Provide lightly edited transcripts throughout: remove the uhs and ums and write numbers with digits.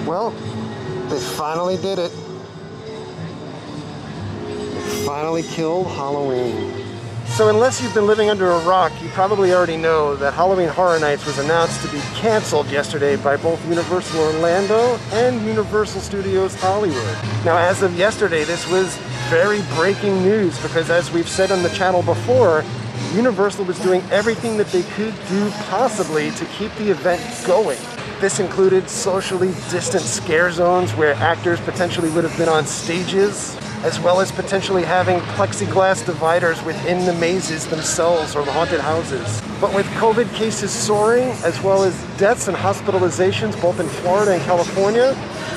Well, they finally did it. They finally killed Halloween. So unless you've been living under a rock, you probably already know that Halloween Horror Nights was announced to be canceled yesterday by both Universal Orlando and Universal Studios Hollywood. Now, as of yesterday, this was very breaking news because, as we've said on the channel before, Universal was doing everything that they could do possibly to keep the event going. This included socially distant scare zones where actors potentially would have been on stages, as well as potentially having plexiglass dividers within the mazes themselves or the haunted houses. But with COVID cases soaring, as well as deaths and hospitalizations both in Florida and California,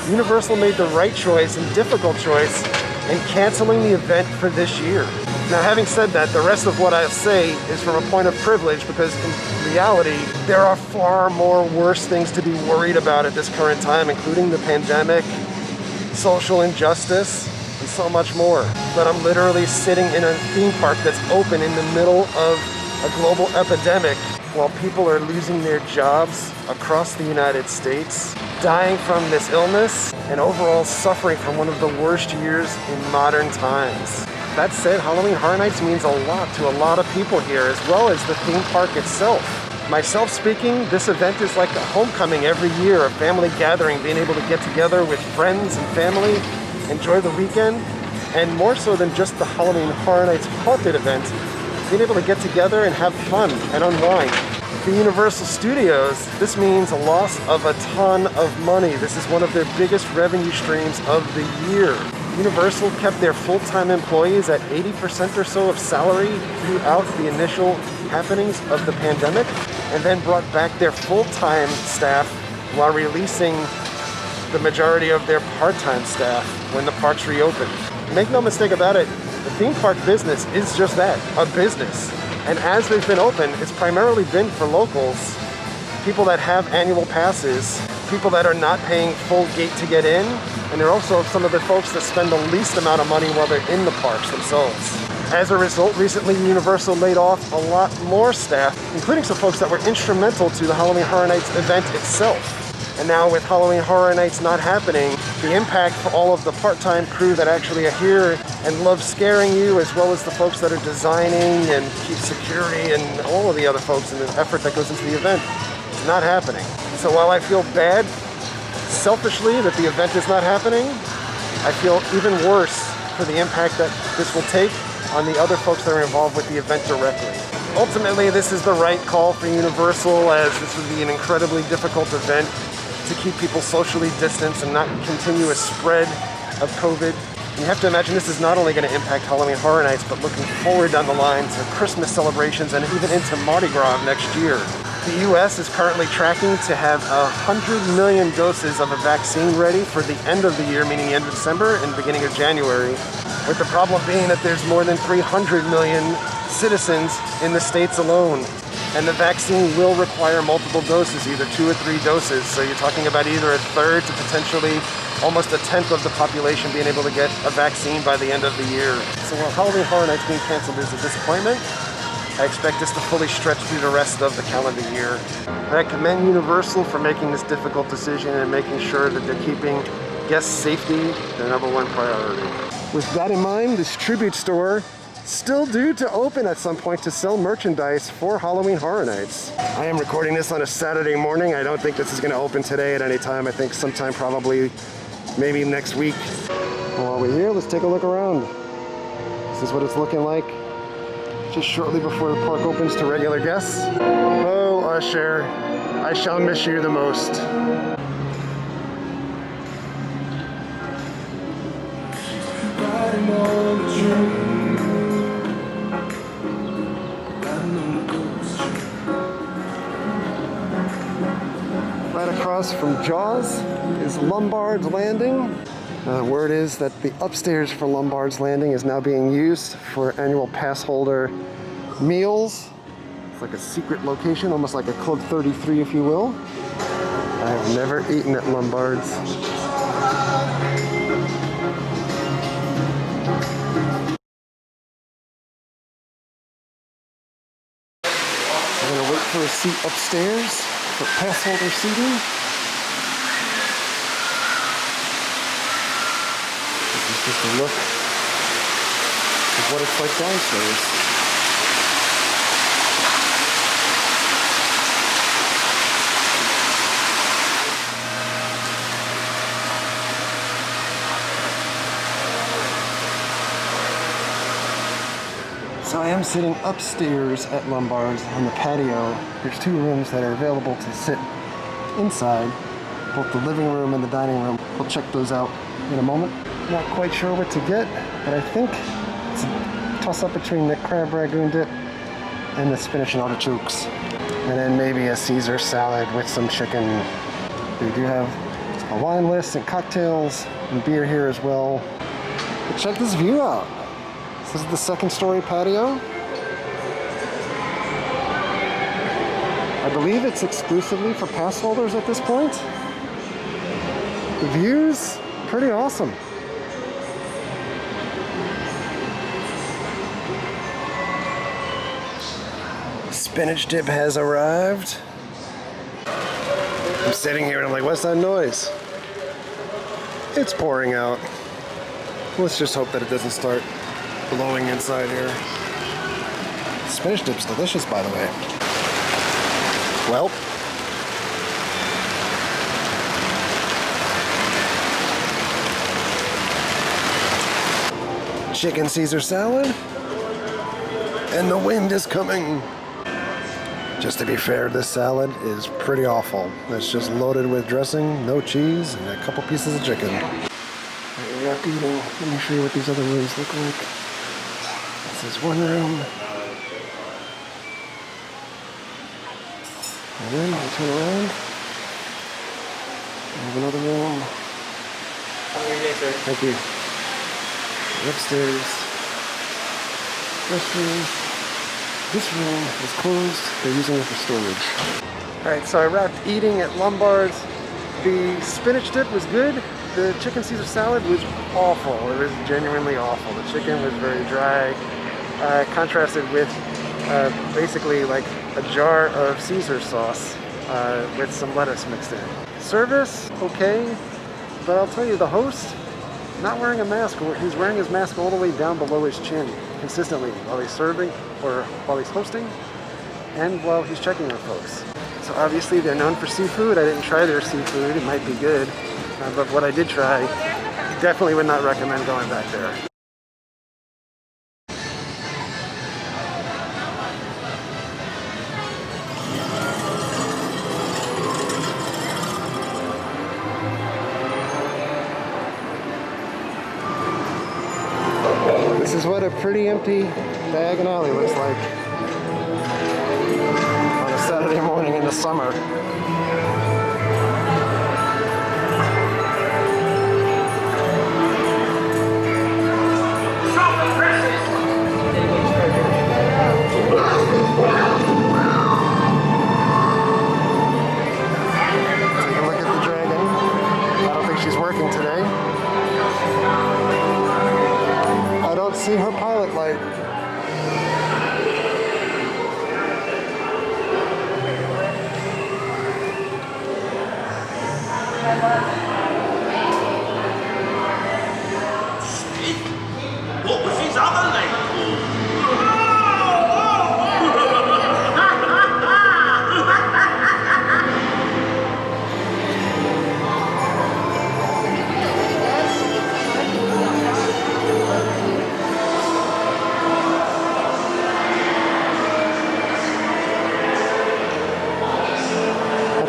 Universal made the right choice and difficult choice in canceling the event for this year. Now, having said that, the rest of what I say is from a point of privilege because in reality, there are far more worse things to be worried about at this current time, including the pandemic, social injustice, and so much more. But I'm literally sitting in a theme park that's open in the middle of a global epidemic while people are losing their jobs across the United States, dying from this illness, and overall suffering from one of the worst years in modern times. That said, Halloween Horror Nights means a lot to a lot of people here, as well as the theme park itself. Myself speaking, this event is like a homecoming every year, a family gathering, being able to get together with friends and family, enjoy the weekend, and more so than just the Halloween Horror Nights haunted event, being able to get together and have fun and unwind. For Universal Studios, this means a loss of a ton of money. This is one of their biggest revenue streams of the year. Universal kept their full-time employees at 80% or so of salary throughout the initial happenings of the pandemic, and then brought back their full-time staff while releasing the majority of their part-time staff when the parks reopened. Make no mistake about it, the theme park business is just that, a business. And as they've been open, it's primarily been for locals, people that have annual passes, people that are not paying full gate to get in, and they're also some of the folks that spend the least amount of money while they're in the parks themselves. As a result, recently Universal laid off a lot more staff, including some folks that were instrumental to the Halloween Horror Nights event itself. And now with Halloween Horror Nights not happening, the impact for all of the part-time crew that actually are here and love scaring you, as well as the folks that are designing and keep security and all of the other folks in the effort that goes into the event, is not happening. So while I feel bad selfishly that the event is not happening, I feel even worse for the impact that this will take on the other folks that are involved with the event directly. Ultimately, this is the right call for Universal, as this would be an incredibly difficult event to keep people socially distanced and not continue a spread of COVID. You have to imagine this is not only going to impact Halloween Horror Nights, but looking forward down the line to Christmas celebrations and even into Mardi Gras next year. The US is currently tracking to have 100 million doses of a vaccine ready for the end of the year, meaning the end of December and beginning of January, with the problem being that there's more than 300 million citizens in the states alone. And the vaccine will require multiple doses, either 2 or 3 doses. So you're talking about either a third to potentially almost a tenth of the population being able to get a vaccine by the end of the year. So while Halloween Horror Nights being canceled is a disappointment, I expect this to fully stretch through the rest of the calendar year. And I commend Universal for making this difficult decision and making sure that they're keeping guest safety their #1 priority. With that in mind, this tribute store still due to open at some point to sell merchandise for Halloween Horror Nights. I am recording this on a Saturday morning. I don't think this is going to open today at any time. I think sometime probably maybe next week. While we're here, let's take a look around. This is what it's looking like just shortly before the park opens to regular guests. Oh, Usher, I shall miss you the most. Right across from Jaws is Lombards Landing. The word is that the upstairs for Lombards Landing is now being used for annual pass holder meals. It's like a secret location, almost like a Club 33, if you will. I have never eaten at Lombards. I'm gonna wait for a seat upstairs for pass holder seating. Just a look of what it's like downstairs. So I am sitting upstairs at Lombards on the patio. There's two rooms that are available to sit inside, both the living room and the dining room. We'll check those out in a moment. Not quite sure what to get, but I think it's a toss-up between the crab ragoon dip and the spinach and artichokes. And then maybe a Caesar salad with some chicken. We do have a wine list and cocktails and beer here as well. But check this view out. This is the second story patio. I believe it's exclusively for pass holders at this point. The view's pretty awesome. Spinach dip has arrived. I'm sitting here and I'm like, what's that noise? It's pouring out. Let's just hope that it doesn't start blowing inside here. Spinach dip's delicious, by the way. Well, chicken Caesar salad, and the wind is coming. Just to be fair, this salad is pretty awful. It's just loaded with dressing, no cheese, and a couple pieces of chicken. We're out eating. Let me show you what these other rooms look like. This is one room. And then I turn around. We have another room. Have a good day, sir. Thank you. Upstairs. Restroom. This room is closed. They're using it for storage. Alright, so I wrapped eating at Lombards. The spinach dip was good. The chicken Caesar salad was awful. It was genuinely awful. The chicken was very dry. Contrasted with basically like a jar of Caesar sauce with some lettuce mixed in. Service, okay, but I'll tell you, the host, not wearing a mask, or he's wearing his mask all the way down below his chin consistently while he's serving or while he's hosting and while he's checking on folks. So obviously they're known for seafood. I didn't try their seafood. It might be good, but what I did try, definitely would not recommend going back there. This is what a pretty empty Diagon Alley looks like on a Saturday morning in the summer. Take a look at the dragon. I don't think she's working today. I don't see her pilot light. What was his other leg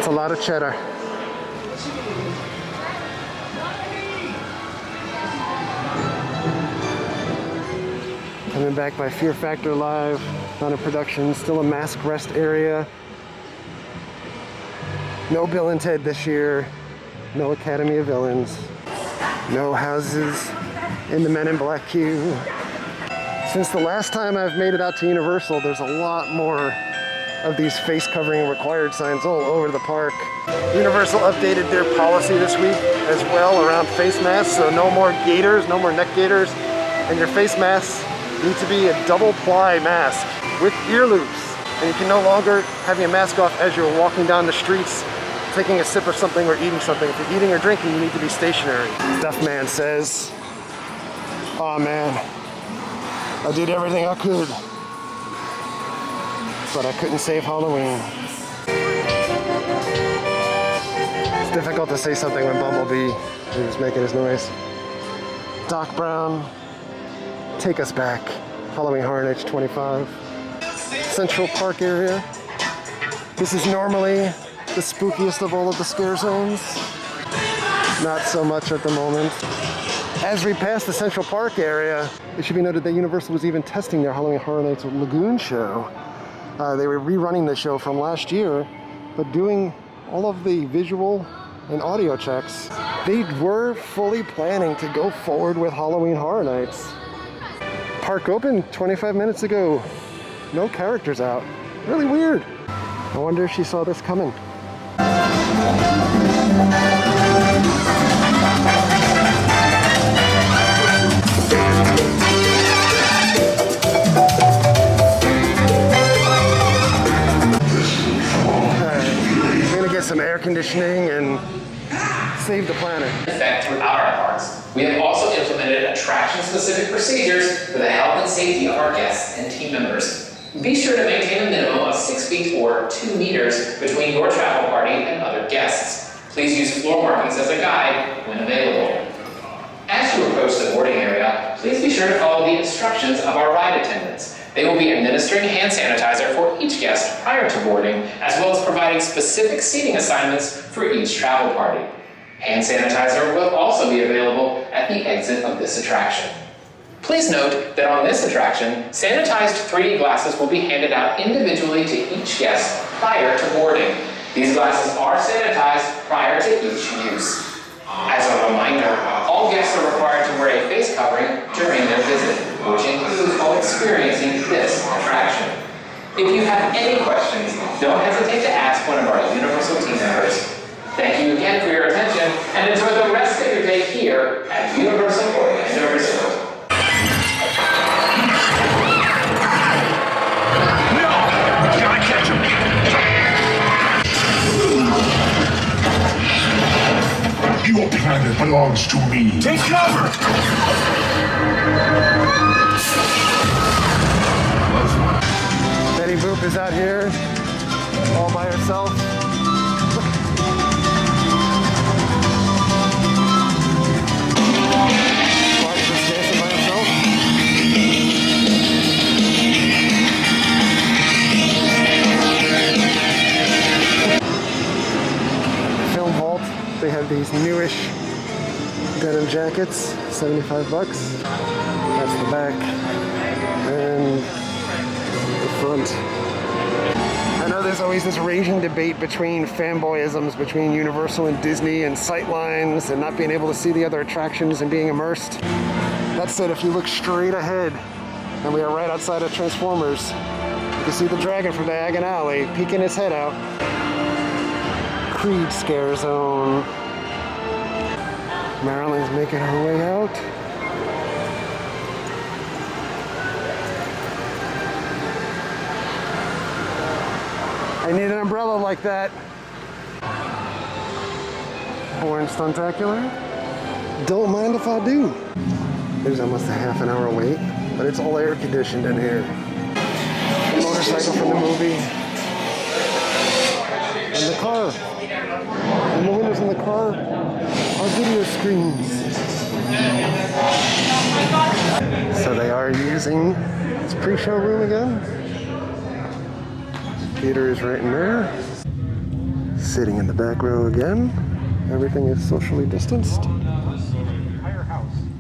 That's a lot of cheddar. Coming back by Fear Factor Live, not in production, still a mask rest area. No Bill and Ted this year, no Academy of Villains, no houses in the Men in Black queue. Since the last time I've made it out to Universal, there's a lot more of these face covering required signs all over the park. Universal updated their policy this week as well around face masks, so no more gaiters, no more neck gaiters, and your face masks need to be a double ply mask with ear loops. And you can no longer have your mask off as you're walking down the streets, taking a sip of something or eating something. If you're eating or drinking, you need to be stationary. Duffman says, Oh man, I did everything I could, but I couldn't save Halloween. It's difficult to say something when Bumblebee is making his noise. Doc Brown, take us back. Halloween Horror Nights 25. Central Park area. This is normally the spookiest of all of the scare zones. Not so much at the moment. As we pass the Central Park area, it should be noted that Universal was even testing their Halloween Horror Nights Lagoon show. They were rerunning the show from last year, but doing all of the visual and audio checks. They were fully planning to go forward with Halloween Horror Nights. Park opened 25 minutes ago. No characters out. Really weird. I wonder if she saw this coming. Some air conditioning and save the planet. Effect throughout our parks. We have also implemented attraction-specific procedures for the health and safety of our guests and team members. Be sure to maintain a minimum of 6 feet or 2 meters between your travel party and other guests. Please use floor markings as a guide when available. As you approach the boarding area, please be sure to follow the instructions of our ride attendants. They will be administering hand sanitizer for each guest prior to boarding, as well as providing specific seating assignments for each travel party. Hand sanitizer will also be available at the exit of this attraction. Please note that on this attraction, sanitized 3D glasses will be handed out individually to each guest prior to boarding. These glasses are sanitized prior to each use. As a reminder, all guests are required to wear a face covering during their visit, which includes while experiencing this attraction. If you have any questions, don't hesitate to ask one of our Universal team members. Thank you again for your attention, and enjoy the rest of your day here at Universal Orlando Resort. No! We gotta catch him! Your planet belongs to me. Take cover! Betty Boop is out here, all by herself. Bart just dancing by himself. Film Vault, they have these newish denim jackets, $75. That's the back. And the front. I know there's always this raging debate between fanboyisms between Universal and Disney and sightlines and not being able to see the other attractions and being immersed. That said, if you look straight ahead, and we are right outside of Transformers, you can see the dragon from Diagon Alley peeking his head out. Creed Scare Zone. Marilyn's making her way out. I need an umbrella like that. Born Stuntacular. Don't mind if I do. There's almost a half an hour wait, but it's all air conditioned in here. The motorcycle from the movie. And the car. And the windows in the car are video screens. So they are using this pre-show room again. Theater is right in there. Sitting in the back row again. Everything is socially distanced.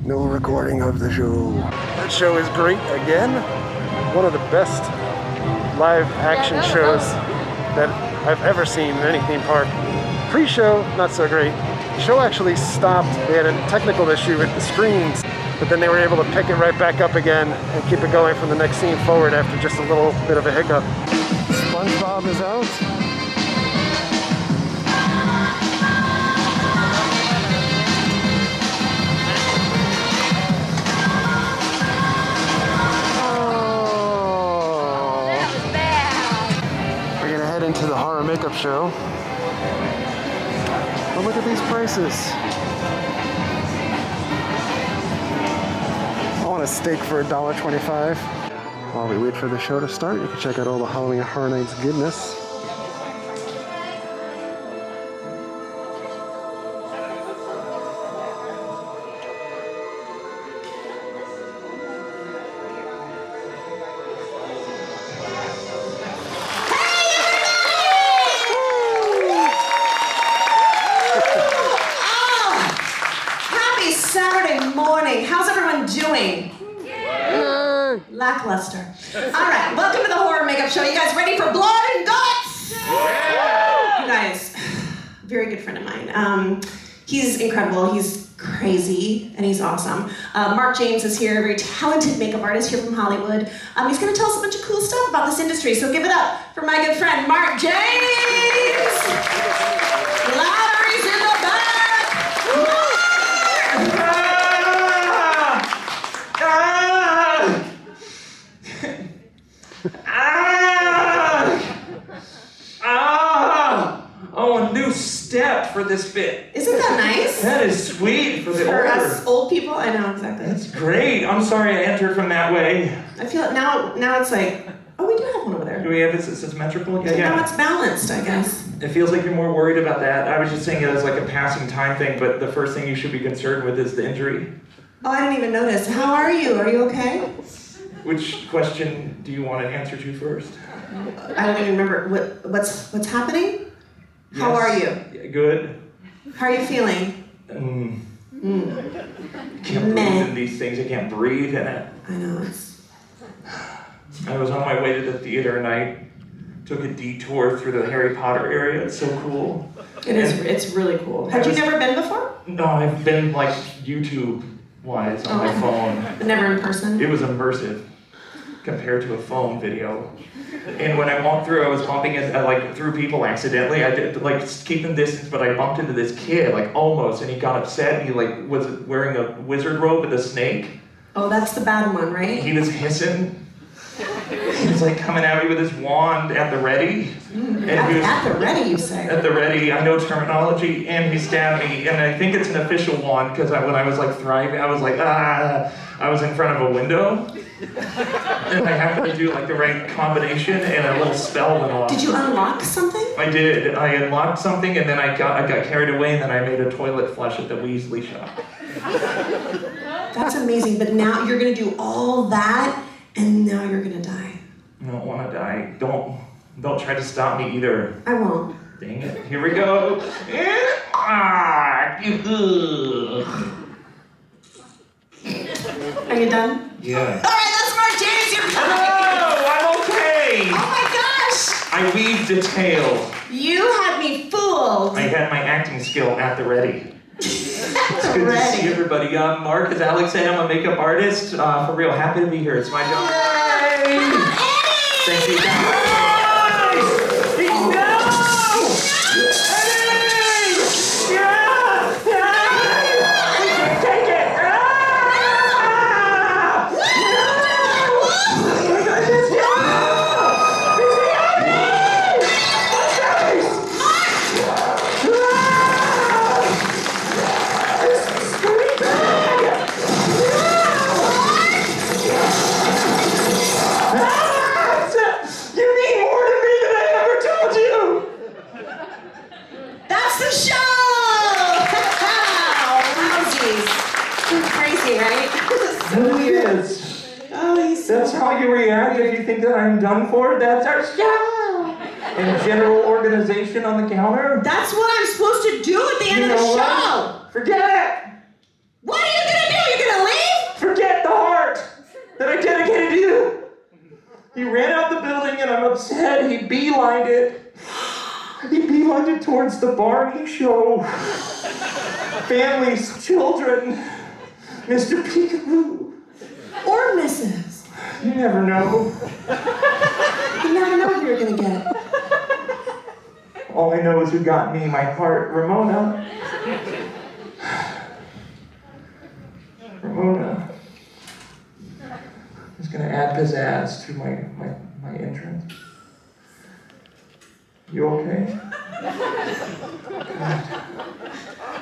No recording of the show. That show is great again. One of the best live action shows that I've ever seen in any theme park. Pre-show, not so great. The show actually stopped. They had a technical issue with the screens, but then they were able to pick it right back up again and keep it going from the next scene forward after just a little bit of a hiccup. SpongeBob is out. Oh. That was bad. We're gonna head into the horror makeup show. But look at these prices. a steak for $1.25. While we wait for the show to start, you can check out all the Halloween Horror Nights goodness. How's everyone doing? Lackluster. All right, welcome to the Horror Makeup Show. You guys ready for blood and guts? You guys, very good friend of mine. He's incredible. He's crazy, and he's awesome. Mark James is here, a very talented makeup artist here from Hollywood. He's going to tell us a bunch of cool stuff about this industry, so give it up for my good friend, Mark James! Lottery's in the back! Oh, a new step for this bit. Isn't that nice? That is sweet for the For order. us old people, I know exactly. That's great. I'm sorry I entered from that way. I feel it now it's like, oh, we do have one over there. Do we have it symmetrical? So now it's balanced, I guess. It feels like you're more worried about that. I was just saying it as like a passing time thing, but the first thing you should be concerned with is the injury. Oh, I didn't even notice. How are you? Are you okay? Which question do you want an answer to first? I don't even remember what's happening. How Yes. are you? Yeah, good. How are you feeling? Can't breathe in these things. I can't breathe in it. I know I was on my way to the theater and I took a detour through the Harry Potter area. It's so cool. It is. It's really cool. Had you never been before? No, I've been like YouTube-wise on my phone. But never in person? It was immersive compared to a phone video. And when I walked through, I was bumping through people accidentally. I did keeping distance, but I bumped into this kid almost, and he got upset. He was wearing a wizard robe with a snake. Oh, that's the bad one, right? He was hissing. He was coming at me with his wand at the ready. At the ready, you say? At the ready, I know terminology, and he stabbed me, and I think it's an official wand, because when I was thriving, I was I was in front of a window, and I happened to do the right combination, and a little spell went off. Did you unlock something? I did. I unlocked something, and then I got carried away, and then I made a toilet flush at the Weasley shop. That's amazing, but now you're going to do all that, and now you're going to die. I don't want to die. Don't try to stop me either. I won't. Dang it. Here we go. Are you done? Yeah. All right, that's Mark James. You're coming. No, I'm okay. Oh my gosh. I weaved a tale. You had me fooled. I had my acting skill at the ready. It's good to see everybody. Mark, as Alex said, I'm a makeup artist. For real, happy to be here. It's my job. Yay! Thank you guys. That's how you react if you think that I'm done for? That's our show! And general organization on the counter? That's what I'm supposed to do at the end of the show! What? Forget it! What are you gonna do? You're gonna leave? Forget the heart that I dedicated to you! He ran out the building and I'm upset. He beelined it. He beelined it towards the Barney show. Families, children, Mr. Peekaboo. Or Mrs. You never know. You never know who you're gonna get. All I know is who got me my heart, Ramona. Ramona is gonna add pizzazz to my entrance. You okay?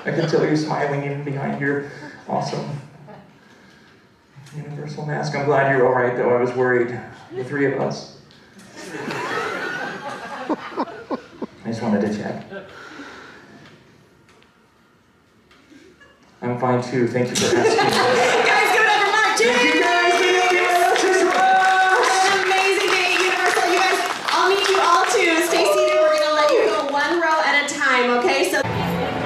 I can tell you're smiling even behind your awesome Universal mask. I'm glad you're all right, though. I was worried. The three of us. I just wanted to check. I'm fine too. Thank you for asking. Guys, give it up for Mark. Thank you guys. What an amazing day at Universal. You guys, I'll meet you all too. Stay seated. We're gonna let you go one row at a time, okay? So.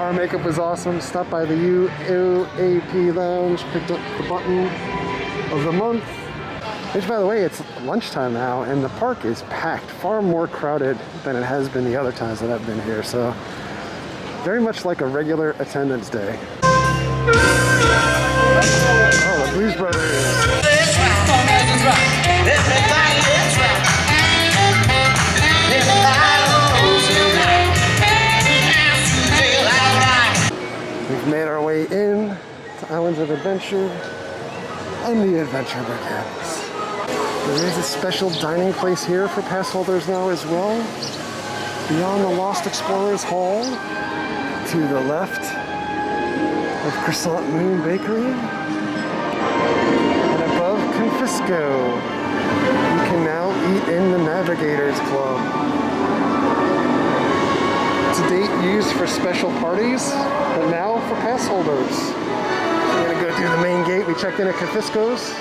Our makeup was awesome. Stopped by the UAP Lounge, picked up the button of the month. Which, by the way, it's lunchtime now, and the park is packed, far more crowded than it has been the other times that I've been here. So, very much like a regular attendance day. Oh, the Blues Brothers. We've made our way in to Islands of Adventure, and the adventure begins. There is a special dining place here for pass holders now as well. Beyond the Lost Explorers Hall, to the left of Croissant Moon Bakery, and above Confisco, you can now eat in the Navigators Club. To date used for special parties, but now for pass holders. So we're gonna go through the main gate. We checked in at Confisco's.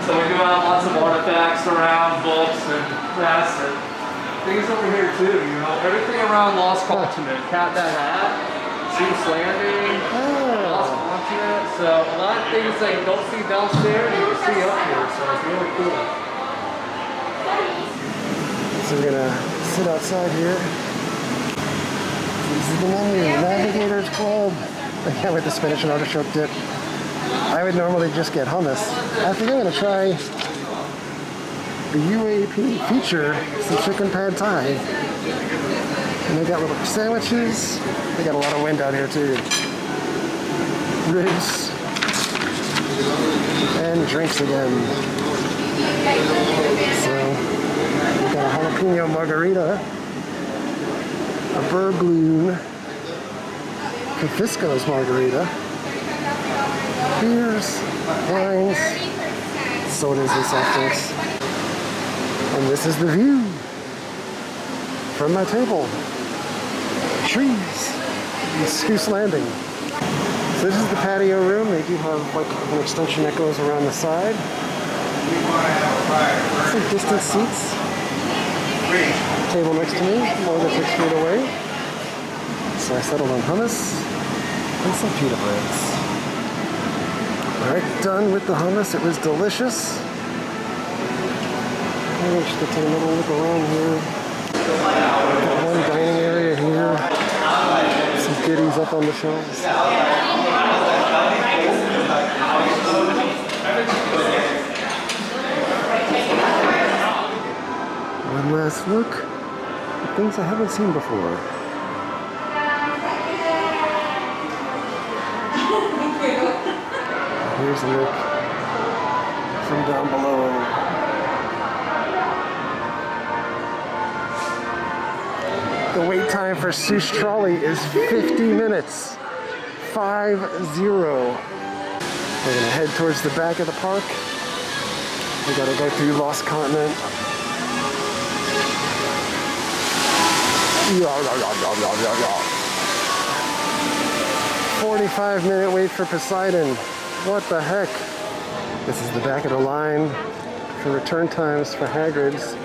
So we do have lots of artifacts around, books and press and things over here too, you know. Everything around Lost Continent. Cat That Hat, Zeus Landing, Lost Continent. So a lot of things that you don't see downstairs, you can see up here, so it's really cool. So we're gonna sit outside here. This is the menu, Navigators Club. I can't wait the spinach and artichoke dip. I would normally just get hummus. I think I'm gonna try the UAP feature, some chicken pad thai. And they got little sandwiches. They got a lot of wind out here too. Ribs. And drinks again. So, we got a jalapeno margarita, a Burgloon, Confisco's margarita, beers, wines, sodas and soft drinks. And this is the view from my table. Trees and Zeus Landing. So this is the patio room. They do have like an extension that goes around the side. Some distant seats. Table next to me, more than 6 feet away. So I settled on hummus and some pita breads. Alright, done with the hummus. It was delicious. I'll just get to a little look around here. Got one dining area here. Some goodies up on the shelves. One last look at things I haven't seen before. Here's a look from down below. The wait time for Zeus Trolley is 50 minutes. 5-0. We're gonna head towards the back of the park. We gotta go through Lost Continent. 45-minute wait for Poseidon. What the heck? This is the back of the line for return times for Hagrid's.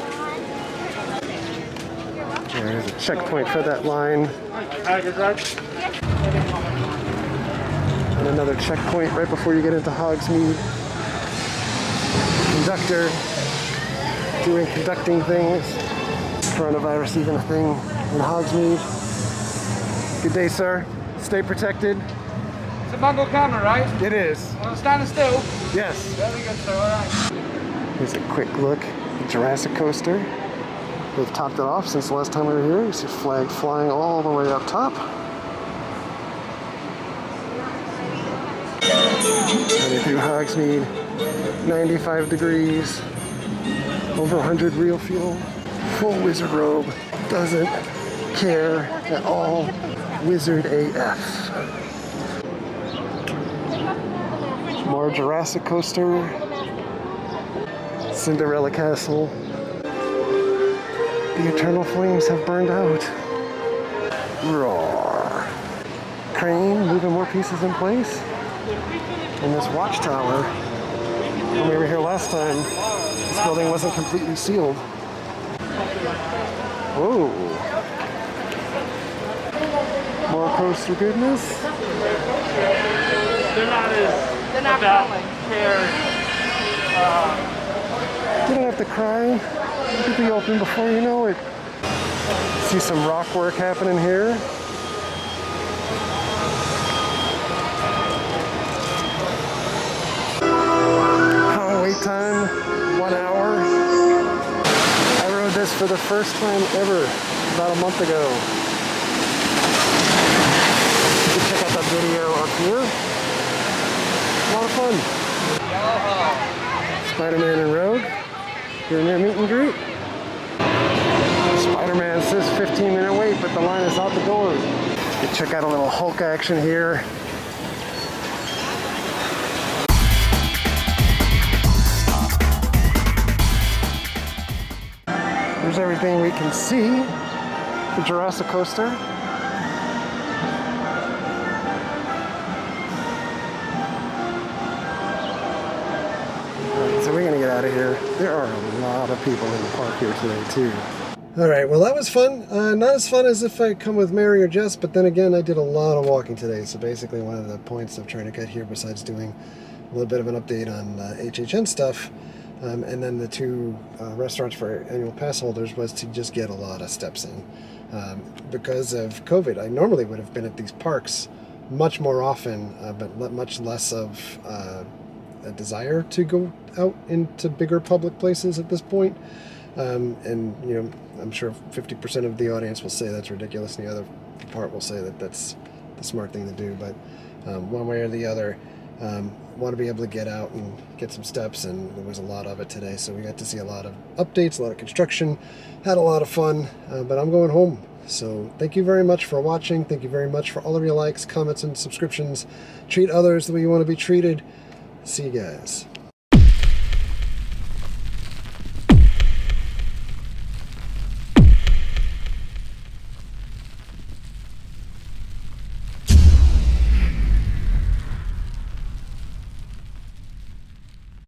There's a checkpoint for that line. And another checkpoint right before you get into Hogsmeade. Conductor doing conducting things. Coronavirus even a thing in Hogsmeade. Good day, sir. Stay protected. It's a Mungo camera, right? It is. Well, standing still. Yes. Very good, sir. All right. Here's a quick look at the Jurassic coaster. They've topped it off since the last time we were here. You see a flag flying all the way up top. Heading through Hogsmeade, 95 degrees, over 100 real fuel. full wizard robe. Doesn't care at all. Wizard AF. More Jurassic Coaster. Cinderella Castle. The eternal flames have burned out. Roar. Crane moving more pieces in place. And this watchtower, when we were here last time, this building wasn't completely sealed. Whoa. More coaster goodness. They're not about care. You don't have to cry. It'll be open before you know it. See some rock work happening here. Wait time, 1 hour. I rode this for the first time ever about a month ago. You can check out that video up here. A lot of fun. Spider-Man and Rogue doing their meet and greet. Spider-Man says 15-minute wait, but the line is out the door. You can check out a little Hulk action here. There's everything we can see. The Jurassic Coaster. Alright, so we're gonna get out of here. There are a lot of people in the park here today too. Alright, well that was fun. Not as fun as if I come with Mary or Jess, but then again I did a lot of walking today. So basically one of the points of trying to get here, besides doing a little bit of an update on HHN stuff, and then the two restaurants for annual pass holders, was to just get a lot of steps in. Because of COVID, I normally would have been at these parks much more often, but much less of a desire to go out into bigger public places at this point. And you know, I'm sure 50% of the audience will say that's ridiculous, and the other part will say that that's the smart thing to do. But one way or the other, want to be able to get out and get some steps, and there was a lot of it today, so we got to see a lot of updates, a lot of construction, had a lot of fun, but I'm going home. So thank you very much for watching. Thank you very much for all of your likes, comments, and subscriptions. Treat others the way you want to be treated. See you guys.